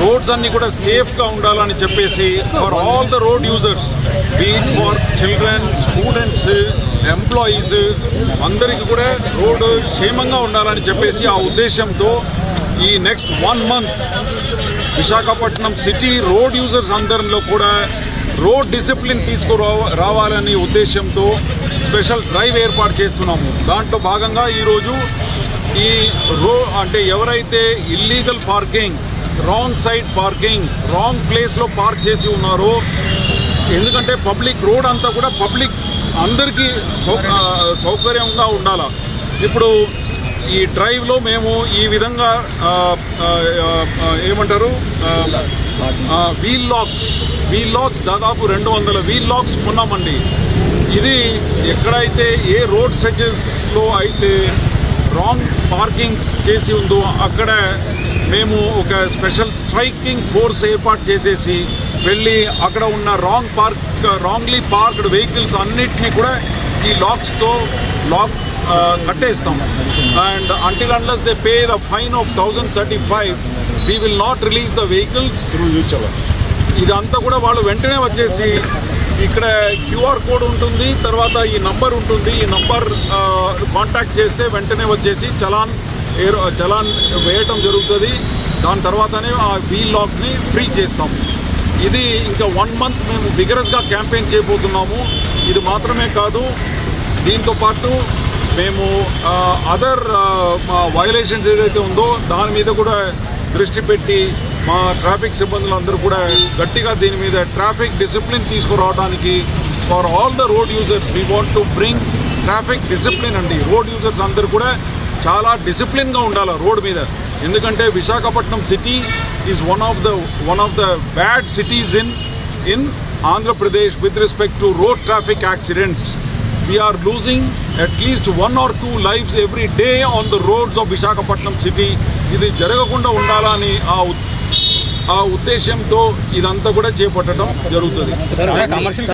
Roads అన్నీ కూడా సేఫ్గా ఉండాలని చెప్పేసి for all the road users, beat for children, students, employees అందరికీ కూడా రోడ్డు క్షేమంగా ఉండాలని చెప్పేసి ఆ ఉద్దేశంతో ఈ next 1 month Visakhapatnam city road users అందరిలో కూడా రోడ్ డిసిప్లిన్ రావాలనే ఉద్దేశంతో స్పెషల్ డ్రైవ్ ఏర్పాటు చేస్తున్నాము. దాంట్లో భాగంగా ఈరోజు ఈ అంటే ఎవరైతే illegal parking, wrong side parking, wrong ప్లేస్లో పార్క్ చేసి ఉన్నారో, ఎందుకంటే పబ్లిక్ రోడ్ అంతా కూడా పబ్లిక్ అందరికీ సౌకర్యంగా ఉండాలి. ఇప్పుడు ఈ డ్రైవ్లో మేము ఈ విధంగా ఏమంటారు వీల్ లాక్స్ దాదాపు 200 వీల్ లాక్స్ కొన్నామండి. ఇది ఎక్కడైతే ఏ రోడ్ స్ట్రెచెస్లో అయితే రాంగ్ పార్కింగ్స్ చేసి ఉందో అక్కడ మేము ఒక స్పెషల్ స్ట్రైకింగ్ ఫోర్స్ ఏర్పాటు చేసేసి వెళ్ళి అక్కడ ఉన్న రాంగ్లీ పార్క్డ్ వెహికల్స్ అన్నిటినీ కూడా ఈ లాక్స్తో కట్టేస్తాం. And until unless they pay the fine of 1035 we will not release the vehicles through UCHAVA. ఇదంతా కూడా వాళ్ళు వెంటనే వచ్చేసి ఇక్కడ క్యూఆర్ కోడ్ ఉంటుంది, తర్వాత ఈ నంబర్ ఉంటుంది, ఈ నంబర్ కాంటాక్ట్ చేస్తే వెంటనే వచ్చేసి చలాన్ వేయటం జరుగుతుంది. దాని తర్వాతనే ఆ వీల్ లాక్ని ఫ్రీ చేస్తాము. ఇది ఇంకా 1 month మేము విగరస్గా క్యాంపెయిన్ చేయబోతున్నాము. ఇది మాత్రమే కాదు, దీంతోపాటు మేము అదర్ వయలేషన్స్ ఏదైతే ఉందో దాని మీద కూడా దృష్టి పెట్టి మా ట్రాఫిక్ సిబ్బందులు అందరూ కూడా గట్టిగా దీని మీద ట్రాఫిక్ డిసిప్లిన్ తీసుకురావడానికి for all the road users we want to bring traffic discipline అండి. రోడ్ యూజర్స్ అందరూ కూడా చాలా డిసిప్లిన్గా ఉండాలి రోడ్ మీద. ఎందుకంటే Visakhapatnam city is one of the bad cities in Andhra Pradesh with respect to road traffic accidents. We are losing at least 1 or 2 lives every day on the roads of Visakhapatnam city. ఇది జరగకుండా ఉండాలని ఆ ఉద్దేశంతో ఇదంతా కూడా చేపట్టడం జరుగుతుంది.